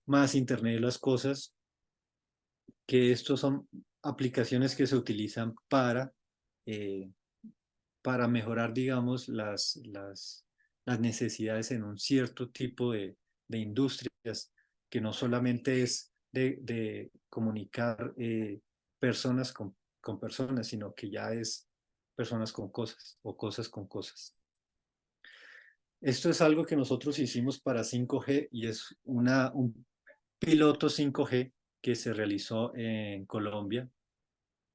más Internet de las cosas, que estos son aplicaciones que se utilizan eh, para mejorar, digamos, las necesidades en un cierto tipo de industrias, que no solamente es de comunicar personas con personas, sino que ya es personas con cosas o cosas con cosas. Esto es algo que nosotros hicimos para 5G y es un piloto 5G que se realizó en Colombia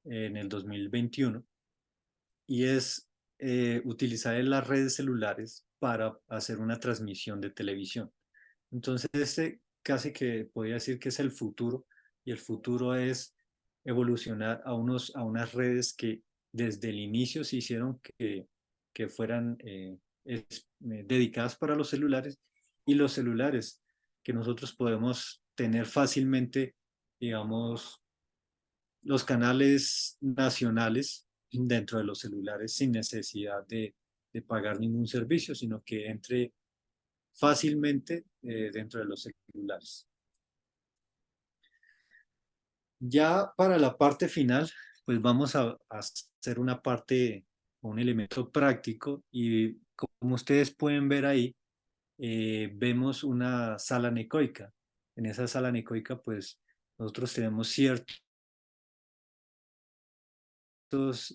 en el 2021 y es utilizar las redes celulares para hacer una transmisión de televisión. Entonces, este casi que podría decir que es el futuro y el futuro es evolucionar a unas redes que desde el inicio se hicieron que fueran dedicadas para los celulares y los celulares que nosotros podemos tener fácilmente, digamos, los canales nacionales dentro de los celulares sin necesidad de pagar ningún servicio, sino que entre fácilmente dentro de los celulares. Ya para la parte final, pues vamos a hacer una parte, un elemento práctico y como ustedes pueden ver ahí, vemos una sala necoica. En esa sala necoica, pues nosotros tenemos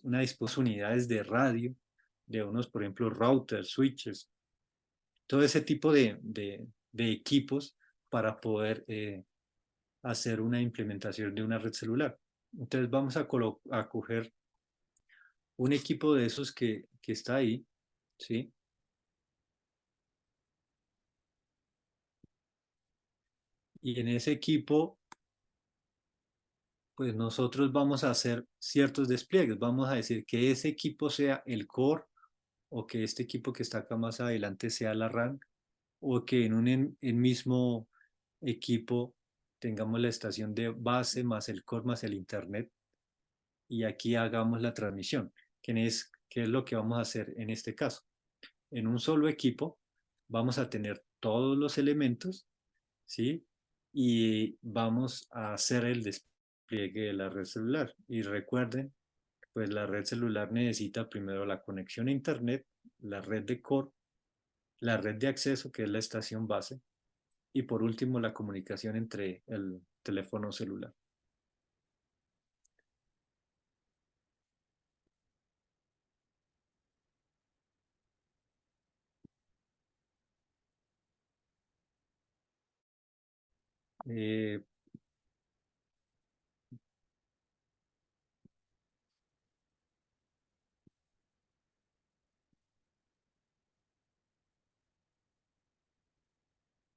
una disposición unidades de radio, de unos, por ejemplo, routers, switches, todo ese tipo de equipos para poder hacer una implementación de una red celular. Entonces vamos a coger un equipo de esos que está ahí, ¿sí? Y en ese equipo, pues nosotros vamos a hacer ciertos despliegues. Vamos a decir que ese equipo sea el core o que este equipo que está acá más adelante sea la RAN o que en un mismo equipo tengamos la estación de base más el core más el internet y aquí hagamos la transmisión. ¿Qué es lo que vamos a hacer en este caso? En un solo equipo vamos a tener todos los elementos, ¿sí? Y vamos a hacer el despliegue de la red celular. Y recuerden, pues la red celular necesita primero la conexión a internet, la red de core, la red de acceso, que es la estación base, y por último la comunicación entre el teléfono celular. Eh,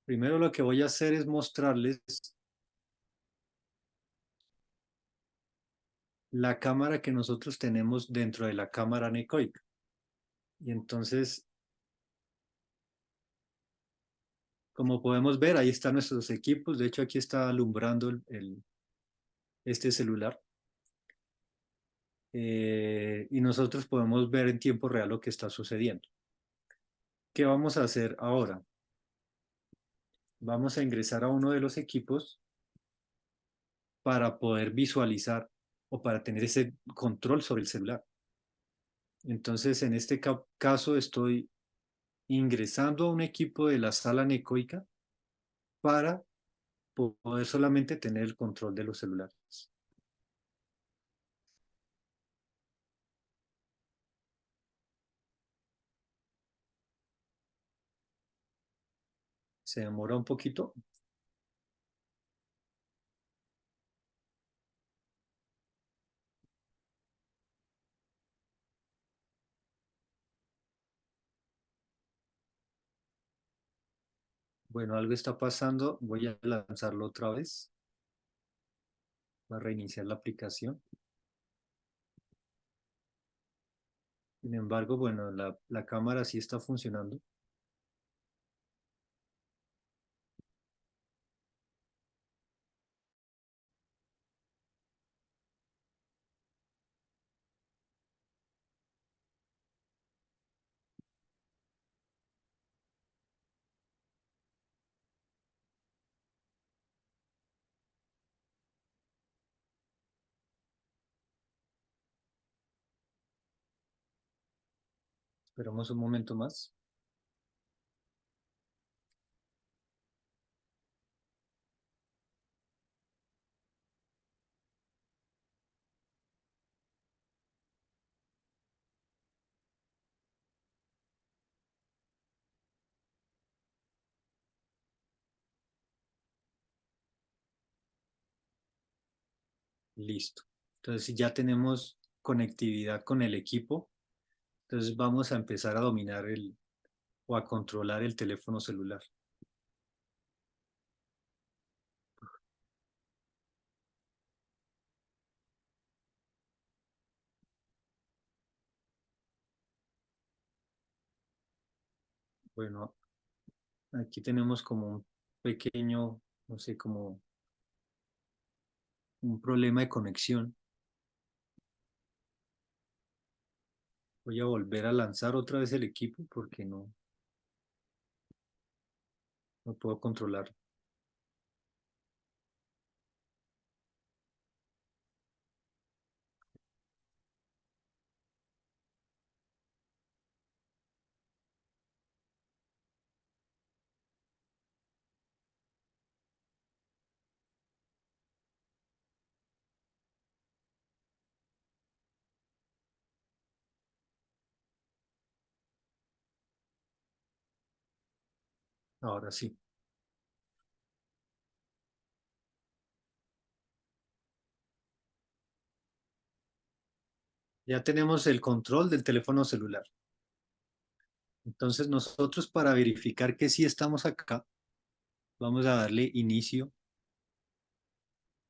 Primero lo que voy a hacer es mostrarles la cámara que nosotros tenemos dentro de la cámara anecoica. Y entonces, como podemos ver, ahí están nuestros equipos. De hecho, aquí está alumbrando este celular. Y nosotros podemos ver en tiempo real lo que está sucediendo. ¿Qué vamos a hacer ahora? Vamos a ingresar a uno de los equipos para poder visualizar o para tener ese control sobre el celular. Entonces, en este caso, estoy ingresando a un equipo de la sala anecoica para poder solamente tener el control de los celulares. Se demora un poquito. Bueno, algo está pasando. Voy a lanzarlo otra vez. Voy a reiniciar la aplicación. Sin embargo, bueno, la cámara sí está funcionando. Esperamos un momento más. Listo. Entonces ya tenemos conectividad con el equipo. Entonces vamos a empezar a dominar o a controlar el teléfono celular. Bueno, aquí tenemos como un pequeño, no sé, como un problema de conexión. Voy a volver a lanzar otra vez el equipo porque no puedo controlar. Ahora sí. Ya tenemos el control del teléfono celular. Entonces nosotros para verificar que sí estamos acá, vamos a darle inicio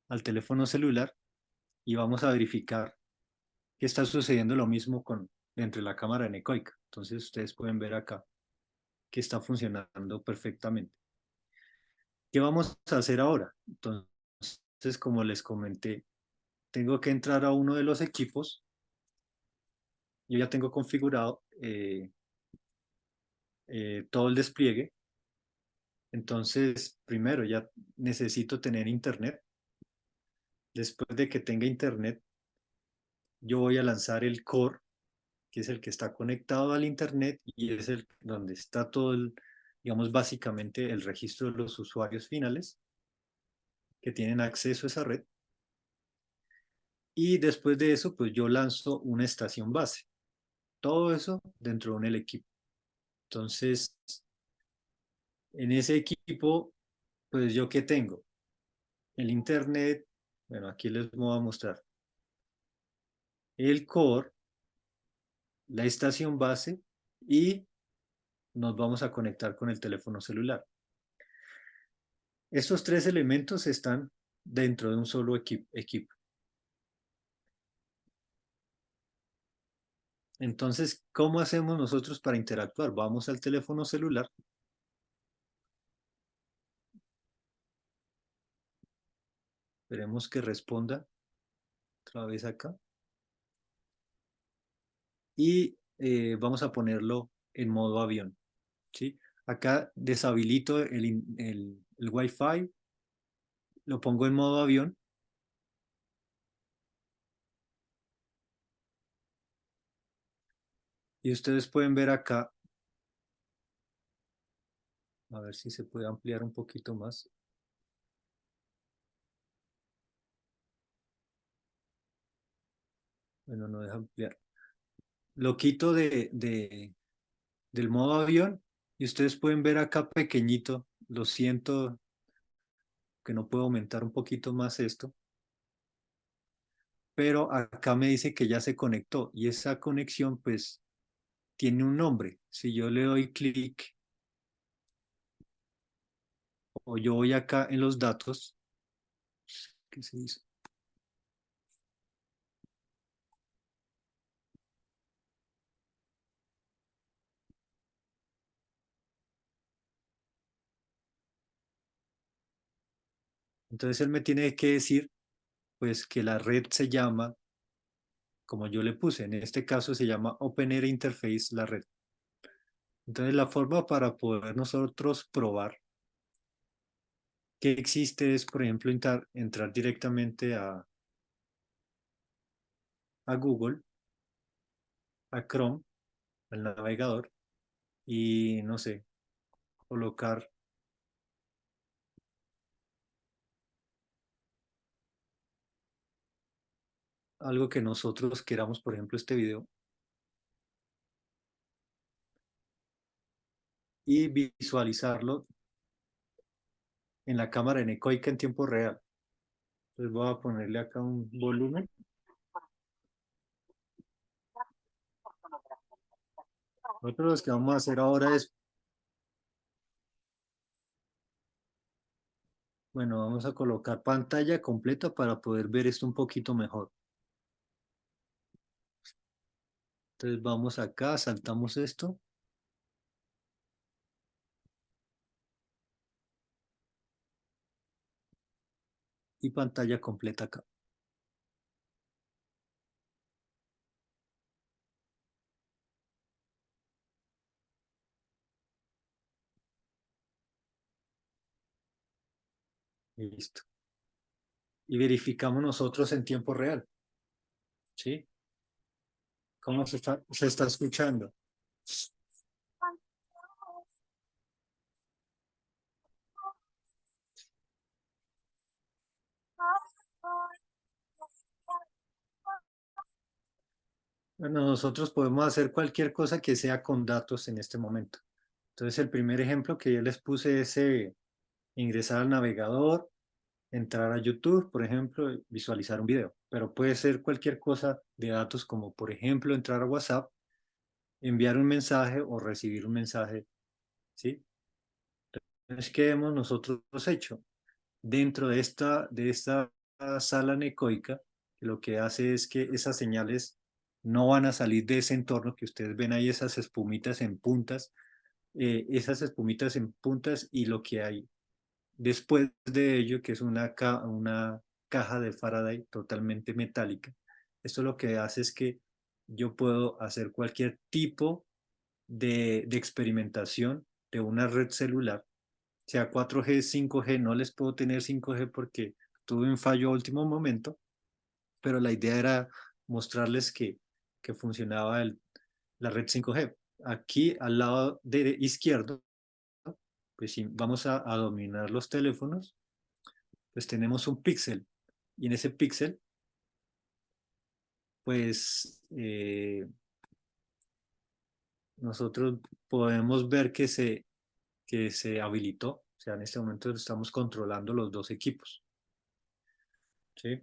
al teléfono celular y vamos a verificar que está sucediendo lo mismo entre la cámara anecoica. Entonces ustedes pueden ver acá que está funcionando perfectamente. ¿Qué vamos a hacer ahora? Entonces, como les comenté, tengo que entrar a uno de los equipos. Yo ya tengo configurado todo el despliegue. Entonces, primero ya necesito tener internet. Después de que tenga internet, yo voy a lanzar el core, que es el que está conectado al internet y es el donde está todo digamos, básicamente el registro de los usuarios finales que tienen acceso a esa red. Y después de eso, pues yo lanzo una estación base. Todo eso dentro de un equipo. Entonces, en ese equipo, pues yo qué tengo? El internet, bueno, aquí les voy a mostrar. El core, la estación base y nos vamos a conectar con el teléfono celular. Estos tres elementos están dentro de un solo equipo. Entonces, ¿cómo hacemos nosotros para interactuar? Vamos al teléfono celular. Esperemos que responda otra vez acá. Y vamos a ponerlo en modo avión, ¿sí? Acá deshabilito el Wi-Fi, lo pongo en modo avión. Y ustedes pueden ver acá, a ver si se puede ampliar un poquito más. Bueno, no deja ampliar. Lo quito del modo avión y ustedes pueden ver acá pequeñito. Lo siento que no puedo aumentar un poquito más esto. Pero acá me dice que ya se conectó y esa conexión pues tiene un nombre. Si yo le doy clic o yo voy acá en los datos, ¿qué se hizo? Entonces él me tiene que decir pues que la red se llama, como yo le puse, en este caso se llama Open Air Interface la red. Entonces la forma para poder nosotros probar que existe es, por ejemplo, entrar directamente a Google, a Chrome, al navegador, y no sé, colocar algo que nosotros queramos, por ejemplo, este video, y visualizarlo en la cámara anecoica en tiempo real. Entonces voy a ponerle acá un volumen. Nosotros lo que vamos a hacer ahora es, bueno, vamos a colocar pantalla completa para poder ver esto un poquito mejor. Entonces vamos acá, saltamos esto. Y pantalla completa acá. Listo. Y verificamos nosotros en tiempo real. ¿Sí? ¿Cómo se está escuchando? Bueno, nosotros podemos hacer cualquier cosa que sea con datos en este momento. Entonces, el primer ejemplo que yo les puse es ingresar al navegador, entrar a YouTube, por ejemplo, y visualizar un video. Pero puede ser cualquier cosa de datos como, por ejemplo, entrar a WhatsApp, enviar un mensaje o recibir un mensaje. ¿Sí? Entonces, ¿qué hemos nosotros hecho? Dentro de esta sala anecoica, lo que hace es que esas señales no van a salir de ese entorno que ustedes ven ahí, esas espumitas en puntas y lo que hay después de ello, que es una caja de Faraday totalmente metálica. Esto lo que hace es que yo puedo hacer cualquier tipo de experimentación de una red celular, sea 4G, 5G, no les puedo tener 5G porque tuve un fallo a último momento, pero la idea era mostrarles que funcionaba la red 5G. Aquí al lado izquierdo, pues si vamos a dominar los teléfonos, pues tenemos un píxel y en ese píxel, pues nosotros podemos ver que se habilitó, o sea, en este momento estamos controlando los dos equipos, ¿sí?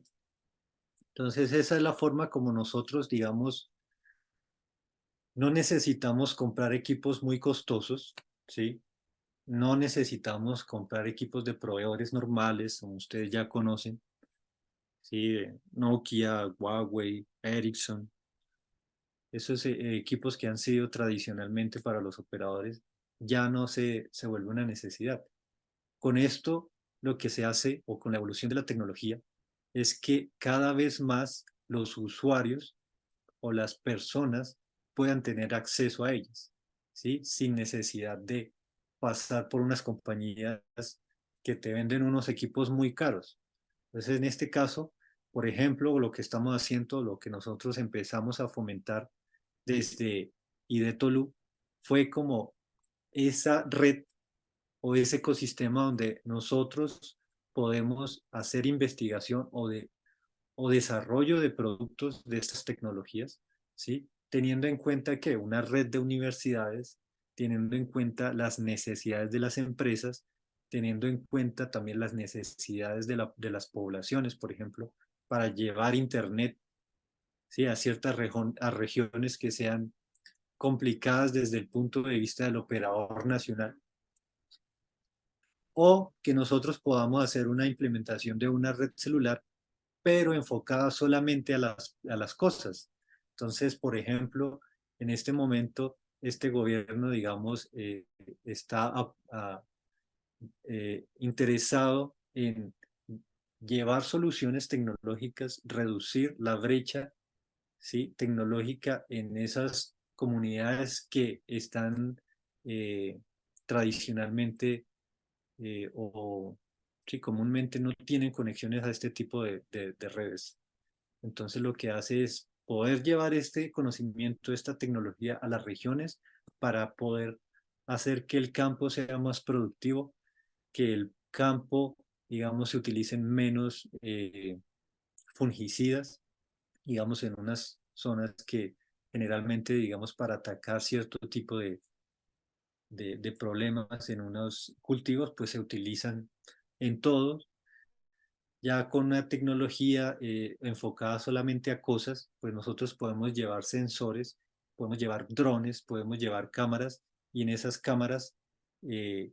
Entonces esa es la forma como nosotros, digamos, no necesitamos comprar equipos muy costosos, ¿sí? no necesitamos comprar equipos de proveedores normales, como ustedes ya conocen, ¿sí? Nokia, Huawei, Ericsson, esos equipos que han sido tradicionalmente para los operadores, ya no se vuelve una necesidad. Con esto, lo que se hace, o con la evolución de la tecnología, es que cada vez más los usuarios o las personas puedan tener acceso a ellas, ¿sí? Sin necesidad de pasar por unas compañías que te venden unos equipos muy caros. Entonces, en este caso, por ejemplo, lo que estamos haciendo, lo que nosotros empezamos a fomentar desde IDETOLU fue como esa red o ese ecosistema donde nosotros podemos hacer investigación o desarrollo de productos de estas tecnologías, ¿sí? Teniendo en cuenta que una red de universidades, teniendo en cuenta las necesidades de las empresas, teniendo en cuenta también las necesidades de las poblaciones, por ejemplo, para llevar Internet, ¿sí? A ciertas a regiones que sean complicadas desde el punto de vista del operador nacional, o que nosotros podamos hacer una implementación de una red celular pero enfocada solamente a a las cosas. Entonces, por ejemplo, en este momento, este gobierno, digamos, está interesado en llevar soluciones tecnológicas, reducir la brecha, ¿sí? Tecnológica en esas comunidades que están eh, tradicionalmente o sí, comúnmente no tienen conexiones a este tipo de redes. Entonces lo que hace es poder llevar este conocimiento, esta tecnología a las regiones para poder hacer que el campo sea más productivo, que el campo, digamos, se utilicen menos fungicidas, digamos, en unas zonas que generalmente, digamos, para atacar cierto tipo de problemas en unos cultivos, pues se utilizan en todos. Ya con una tecnología enfocada solamente a cosas, pues nosotros podemos llevar sensores, podemos llevar drones, podemos llevar cámaras y en esas cámaras eh,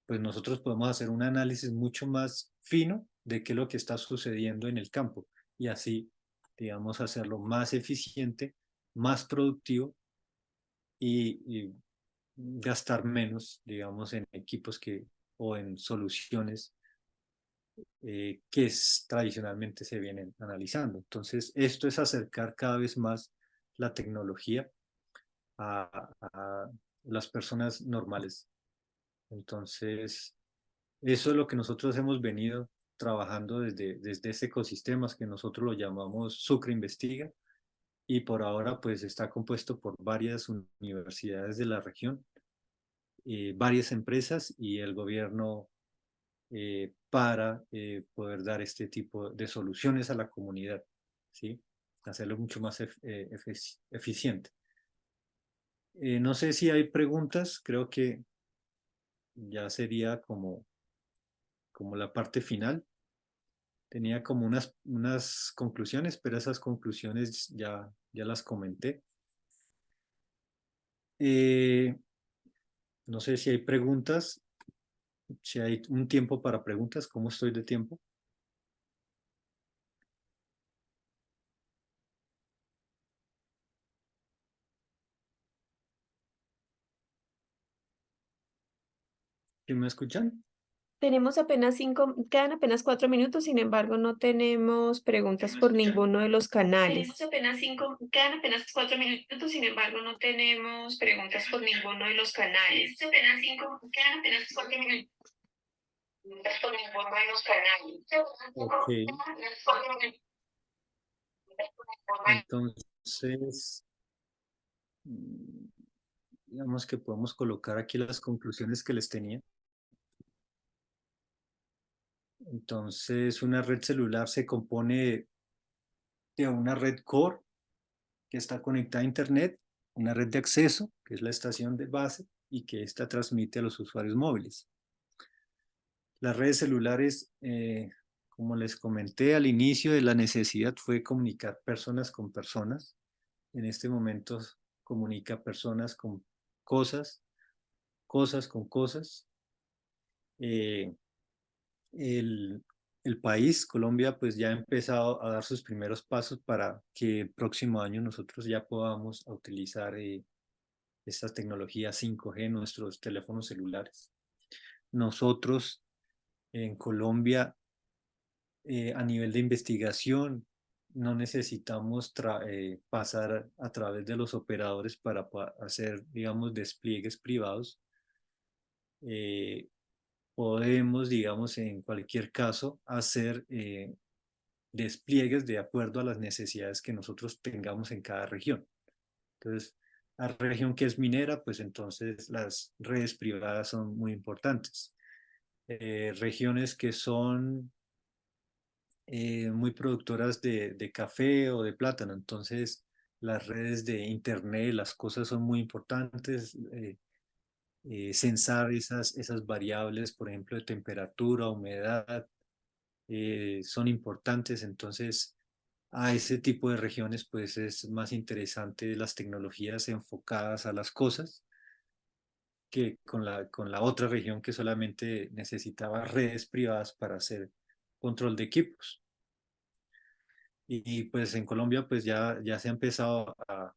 pues nosotros podemos hacer un análisis mucho más fino de qué es lo que está sucediendo en el campo y así, digamos, hacerlo más eficiente, más productivo y gastar menos, digamos, en equipos o en soluciones que tradicionalmente se vienen analizando. Entonces, esto es acercar cada vez más la tecnología a las personas normales. Entonces, eso es lo que nosotros hemos venido trabajando desde ese ecosistema que nosotros lo llamamos Sucre Investiga y por ahora pues está compuesto por varias universidades de la región, varias empresas y el gobierno para poder dar este tipo de soluciones a la comunidad, ¿sí? Hacerlo mucho más eficiente. No sé si hay preguntas, creo que ya sería como la parte final. Tenía como unas conclusiones, pero esas conclusiones ya las comenté. Eh, no sé si hay preguntas, si hay un tiempo para preguntas, ¿cómo estoy de tiempo? ¿Sí me escuchan? Tenemos apenas 4 minutos, sin embargo, no tenemos preguntas por ninguno de los canales. Quedan apenas 4 minutos, sin embargo, no tenemos preguntas por ninguno de los canales. Quedan apenas 4 minutos por ninguno de los canales. Ok, entonces, mm, digamos que podemos colocar aquí las conclusiones que les tenía. Entonces, una red celular se compone de una red core que está conectada a Internet, una red de acceso, que es la estación de base, y que esta transmite a los usuarios móviles. Las redes celulares, como les comenté al inicio de la necesidad, fue comunicar personas con personas. En este momento comunica personas con cosas, cosas con cosas, Eh, el, el país, Colombia, pues ya ha empezado a dar sus primeros pasos para que el próximo año nosotros ya podamos utilizar esta tecnología 5G en nuestros teléfonos celulares. Nosotros en Colombia, a nivel de investigación, no necesitamos pasar a través de los operadores para hacer, digamos, despliegues privados. Eh, Podemos, digamos, en cualquier caso, hacer despliegues de acuerdo a las necesidades que nosotros tengamos en cada región. Entonces, la región que es minera, pues entonces las redes privadas son muy importantes. Regiones que son muy productoras de café o de plátano, entonces las redes de internet, las cosas son muy importantes. Censar esas variables, por ejemplo, de temperatura, humedad, son importantes. Entonces, a ese tipo de regiones, pues es más interesante las tecnologías enfocadas a las cosas que con la otra región que solamente necesitaba redes privadas para hacer control de equipos. Pues en Colombia, pues ya se ha empezado a,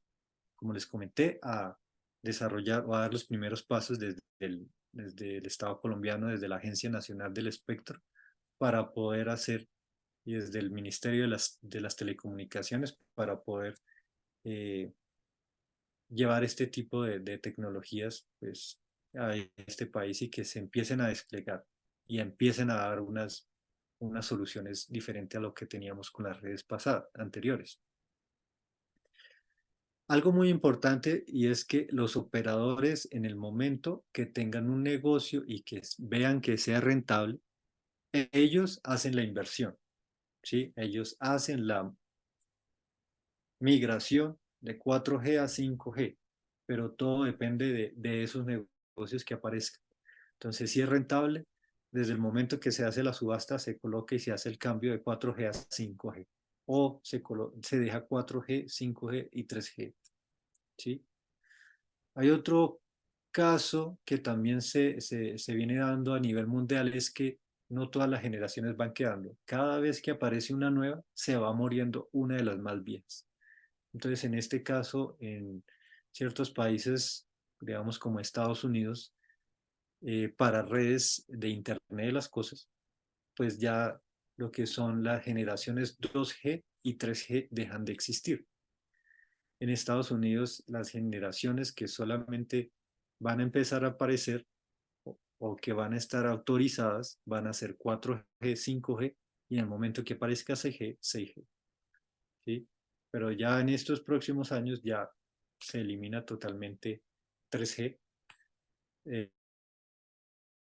como les comenté, a desarrollar o a dar los primeros pasos desde el Estado colombiano, desde la Agencia Nacional del Espectro, para poder hacer, y desde el Ministerio de las Telecomunicaciones, para poder eh, llevar este tipo de tecnologías pues, a este país y que se empiecen a desplegar y empiecen a dar unas soluciones diferentes a lo que teníamos con las redes pasadas, anteriores. Algo muy importante y es que los operadores en el momento que tengan un negocio y que vean que sea rentable, ellos hacen la inversión, ¿sí? Ellos hacen la migración de 4G a 5G, pero todo depende de esos negocios que aparezcan. Entonces, si es rentable, desde el momento que se hace la subasta, se coloca y se hace el cambio de 4G a 5G, o se deja 4G, 5G y 3G, ¿sí? Hay otro caso que también se viene dando a nivel mundial, es que no todas las generaciones van quedando. Cada vez que aparece una nueva, se va muriendo una de las más viejas. Entonces, en este caso, en ciertos países, digamos como Estados Unidos, para redes de Internet de las cosas, pues ya lo que son las generaciones 2G y 3G dejan de existir. En Estados Unidos, las generaciones que solamente van a empezar a aparecer o que van a estar autorizadas van a ser 4G, 5G y en el momento que aparezca 6G, 6G. ¿Sí? Pero ya en estos próximos años ya se elimina totalmente 3G. eh,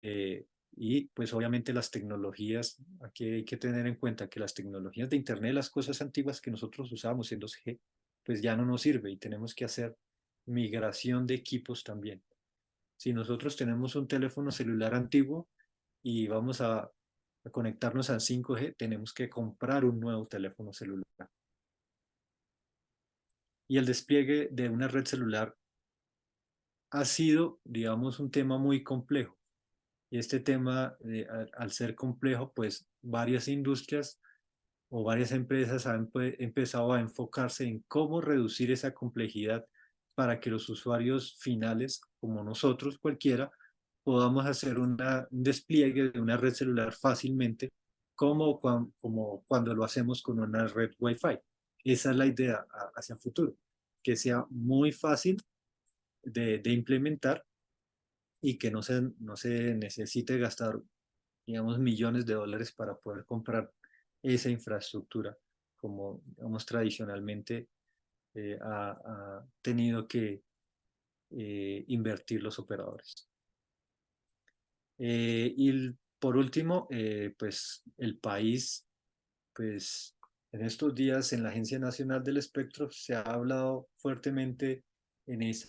eh, y pues obviamente las tecnologías, aquí hay que tener en cuenta que las tecnologías de Internet, las cosas antiguas que nosotros usábamos en 2G, pues ya no nos sirve y tenemos que hacer migración de equipos también. Si nosotros tenemos un teléfono celular antiguo y vamos a conectarnos al 5G, tenemos que comprar un nuevo teléfono celular. Y el despliegue de una red celular ha sido, digamos, un tema muy complejo. Y este tema, al ser complejo, pues varias industrias o varias empresas han empezado a enfocarse en cómo reducir esa complejidad para que los usuarios finales, como nosotros cualquiera, podamos hacer un despliegue de una red celular fácilmente, como cuando lo hacemos con una red Wi-Fi. Esa es la idea hacia el futuro, que sea muy fácil de implementar y que no se necesite gastar, digamos, millones de dólares para poder comprar esa infraestructura, como, digamos, tradicionalmente ha tenido que invertir los operadores. Y por último, pues el país, pues en estos días en la Agencia Nacional del Espectro se ha hablado fuertemente en esa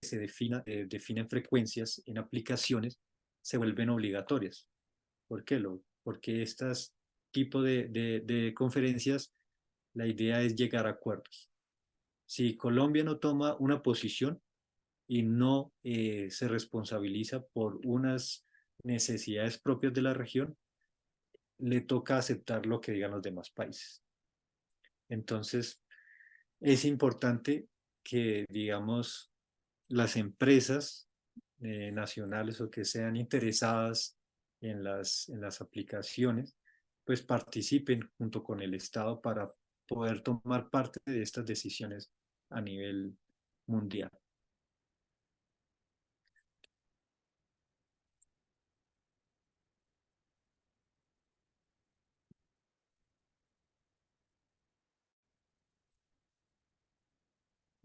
que se definen frecuencias en aplicaciones, se vuelven obligatorias. ¿Por qué? Porque estos tipos de conferencias La idea es llegar a acuerdos. Si Colombia no toma una posición y no se responsabiliza por unas necesidades propias de la región, le toca aceptar lo que digan los demás países. Entonces, es importante que, digamos, las empresas nacionales o que sean interesadas en las aplicaciones, pues participen junto con el Estado para poder tomar parte de estas decisiones a nivel mundial.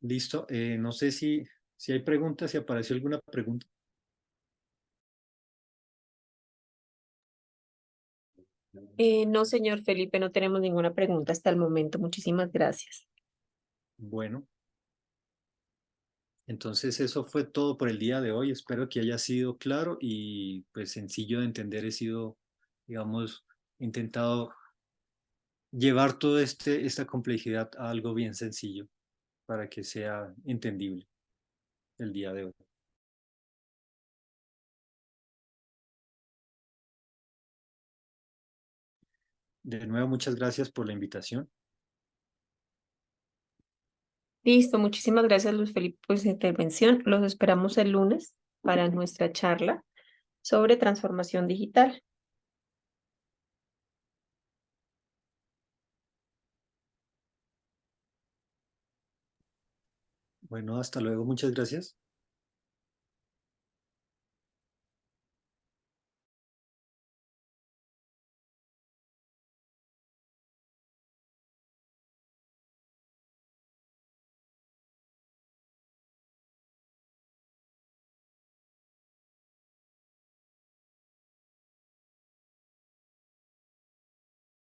Listo. No sé si hay preguntas, si apareció alguna pregunta. No, señor Felipe, no tenemos ninguna pregunta hasta el momento. Muchísimas gracias. Bueno, entonces eso fue todo por el día de hoy. Espero que haya sido claro y pues sencillo de entender. He sido, digamos, intentado llevar toda esta complejidad a algo bien sencillo para que sea entendible el día de hoy. De nuevo, muchas gracias por la invitación. Listo, muchísimas gracias, Luis Felipe, por su intervención. Los esperamos el lunes para nuestra charla sobre transformación digital. Bueno, hasta luego. Muchas gracias.